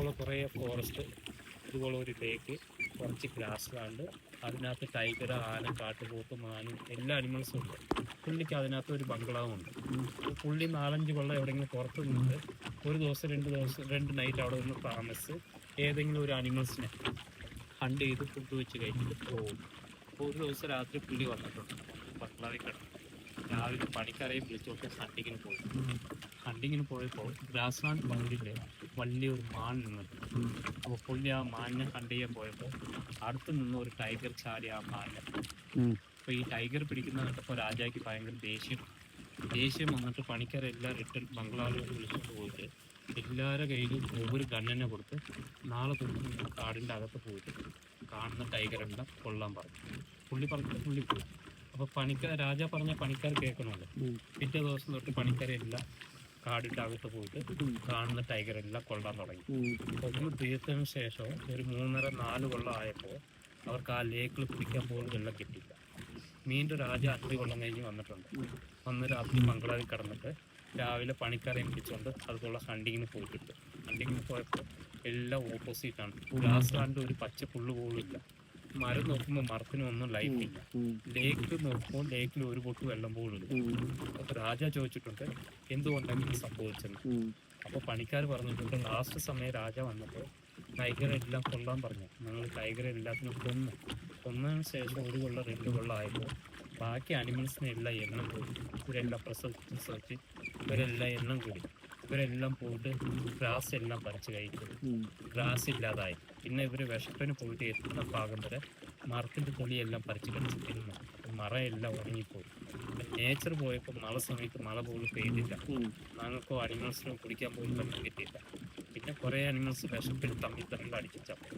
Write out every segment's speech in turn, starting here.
ഇതുപോലെ കുറേ ഫോറസ്റ്റ്, ഇതുപോലെ ഒരു ലേക്ക്, കുറച്ച് ഗ്രാസ് ലാൻഡ്, അതിനകത്ത് ടൈഗർ, ആന, കാട്ടുപോത്ത്, മാനും എല്ലാ അനിമൽസും ഉണ്ട്. പുള്ളിക്ക് അതിനകത്ത് ഒരു ബംഗ്ലാവുണ്ട്. പുള്ളി 4-5 കൊല്ലം എവിടെയെങ്കിലും പുറത്ത് നിന്നിട്ട് ഒരു ദിവസം 2 നൈറ്റ് അവിടെ നിന്ന് താമസിച്ച് ഏതെങ്കിലും ഒരു അനിമൽസിനെ ഹണ്ട് ചെയ്ത് ഫുഡ് വെച്ച് കഴിച്ചിട്ട് പോകും. അപ്പോൾ ഒരു ദിവസം രാത്രി പുള്ളി വന്നിട്ടുണ്ട് ബംഗ്ലാവിൽ കിടന്നു. രാവിലെ പണിക്കാരെയും വിളിച്ചോട്ട് ഹണ്ടിങ്ങിന് പോയപ്പോൾ ഗ്രാസ് ലാൻഡ് ബൗണ്ടറിയിലെ വലിയൊരു മാൻ നിന്നിട്ടുണ്ട്. അപ്പോൾ പുള്ളി ആ മാനിനെ ഹണ്ട് ചെയ്യാൻ പോയപ്പോൾ അടുത്ത് നിന്ന് ഒരു ടൈഗർ ചാടി ആ മാനിനെ. അപ്പോൾ ഈ ടൈഗർ പിടിക്കുന്ന കണ്ടപ്പോൾ രാജാക്ക് ഭയങ്കര ദേഷ്യം വന്നിട്ട് പണിക്കാരെല്ലാം റിട്ടേൺ ബംഗ്ലാവിൽ വിളിച്ചുകൊണ്ട് പോയിട്ട് എല്ലാവരുടെ കയ്യിലും ഒவ்வொரு ഗണ്ണനെ കൊടുത്ത് നാളെ തൊട്ട് കാടിൻ്റെ അകത്ത് പോയിട്ട് കാണുന്ന ടൈഗറെല്ലാം കൊള്ളാൻ പറഞ്ഞു. പുള്ളി പോയി. അപ്പോൾ രാജാ പറഞ്ഞ പണിക്കാർ കേൾക്കണമല്ലോ. പിറ്റേ ദിവസം തൊട്ട് പണിക്കാരെല്ലാം കാടിൻ്റെ അകത്ത് പോയിട്ട് കാണുന്ന ടൈഗറെല്ലാം കൊള്ളാൻ തുടങ്ങി. ഒന്ന് തീർത്തതിന് ശേഷം ഒരു 3.5-4 കൊല്ലം ആയപ്പോൾ അവർക്ക് ആ ലേക്കിൽ കുടിക്കാൻ പോലും വെള്ളം കിട്ടിയില്ല. വീണ്ടും രാജ 5 കൊല്ലം കഴിഞ്ഞ് വന്നിട്ടുണ്ട്. വന്ന് രാത്രി ബംഗ്ലാവിൽ കിടന്നിട്ട് രാവിലെ പണിക്കാരെ പിടിച്ചുകൊണ്ട് അതുപോലെ ഹണ്ടിങ്ങിന് പോയപ്പോൾ എല്ലാം ഓപ്പോസിറ്റാണ്. ഗ്രാസ് ലാൻഡ് ഒരു പച്ച പുല്ല് പോലും ഇല്ല. മരം നോക്കുമ്പോൾ മരത്തിനൊന്നും ലൈഫ് ഇല്ല. ലേക്ക് നോക്കുമ്പോൾ ലേക്കിൽ ഒരു പൊട്ട് വെള്ളം പോലും ഇല്ല. അപ്പോൾ രാജ ചോദിച്ചിട്ടുണ്ട് എന്തുകൊണ്ടാണ് ഇത് സംഭവിച്ചെന്ന്. അപ്പോൾ പണിക്കാർ പറഞ്ഞിട്ടുണ്ട് ലാസ്റ്റ് സമയം രാജ വന്നപ്പോൾ ടൈഗറെല്ലാം കൊല്ലാൻ പറഞ്ഞു. ഞങ്ങൾ ടൈഗറെ എല്ലാത്തിനും കൊന്നതിന് ശേഷം 1 കൊല്ലം 2 കൊല്ലം ആയപ്പോൾ ബാക്കി അനിമൽസിനെ എല്ലാം എണ്ണം കൂടി. ഇവരെല്ലാം പ്രസവിച്ച് ഇവരെല്ലാം എണ്ണം കൂടി. ഇവരെല്ലാം പോയിട്ട് ഗ്രാസ് എല്ലാം പറിച്ച് കഴിക്കും. ഗ്രാസ് ഇല്ലാതായി. പിന്നെ ഇവർ വിശപ്പിന് പോയിട്ട് എത്തുന്ന ഭാഗം വരെ മരത്തിൻ്റെ തൊലിയെല്ലാം പറിച്ച് കഴിച്ച് തിന്നു. മറയെല്ലാം ഉണങ്ങിപ്പോയി. നേച്ചർ പോയപ്പോൾ മഴ സമയത്ത് മഴ പോലും പെയ്തില്ല. ഞങ്ങൾക്കോ അനിമൽസിനും കുടിക്കാൻ പോലും വെള്ളം കിട്ടിയില്ല. പിന്നെ കുറേ അനിമൽസ് വിശപ്പിൽ തമ്മിൽ അടിച്ച് ചത്തു.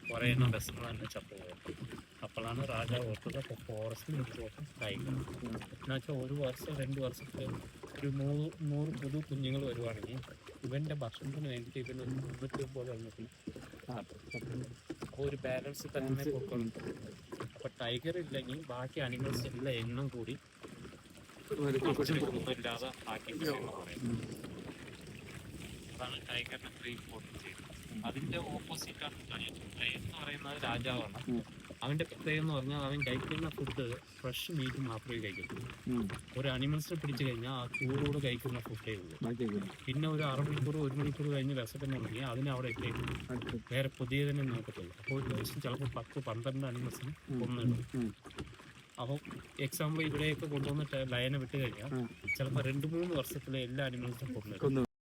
കുറേ എണ്ണം വിശന്ന് തന്നെ ചത്തുപോയത്. അപ്പോഴാണ് രാജാവ് ഓർത്തത് അപ്പോൾ ഫോറസ്റ്റിൽ വെച്ചോട്ടും ടൈഗർ എന്നുവെച്ചാൽ 1 വർഷം 2 വർഷത്തിൽ ഒരു 100 പുതു കുഞ്ഞുങ്ങൾ വരുവാണെങ്കിൽ ഇവൻ്റെ ഭക്ഷണത്തിന് വേണ്ടിയിട്ട് ഇവന് 309 എണ്ണത്തിൽ അപ്പോൾ ഒരു ബാലൻസ് തന്നെ പൊക്കണം. അപ്പോൾ ടൈഗർ ഇല്ലെങ്കിൽ ബാക്കി അനിമൽസ് എല്ലാം എണ്ണം കൂടി ഒന്നുമില്ലാതെ ആക്കി പറയുന്നത്. അതാണ് ടൈഗറിനെ അത്ര ഇമ്പോർട്ടൻറ്റ് ചെയ്യുന്നത്. അതിൻ്റെ ഓപ്പോസിറ്റാണ് ലയൺ എന്ന് പറയുന്നത് രാജാവാണ്. അവൻ്റെ പ്രത്യേകത എന്ന് പറഞ്ഞാൽ അവൻ കഴിക്കുന്ന ഫുഡ് ഫ്രഷ് മീറ്റ് മാത്രമേ കഴിക്കത്തുള്ളൂ. ഒരു അനിമൽസിനെ പിടിച്ചു കഴിഞ്ഞാൽ ആ ചൂടോട് കഴിക്കുന്ന ഫുഡേ ഉള്ളൂ. പിന്നെ ഒരു 6 മണിക്കൂർ 1 മണിക്കൂർ കഴിഞ്ഞ് വിശപ്പിന് തുടങ്ങിയാൽ അതിനെ അവിടെ ഇട്ടേക്കും. വേറെ പുതിയതിനെ നോക്കത്തുള്ളൂ. അപ്പോൾ ഒരു ദിവസം ചിലപ്പോൾ 10-12 അനിമൽസിന് കൊന്നിടും. അപ്പോൾ എക്സാമ്പിൾ ഇവിടെയൊക്കെ കൊണ്ടുവന്നിട്ട് ലയനെ വിട്ട് കഴിഞ്ഞാൽ ചിലപ്പോൾ 2-3 വർഷത്തിലെ എല്ലാ അനിമൽസും കൊന്നിടും.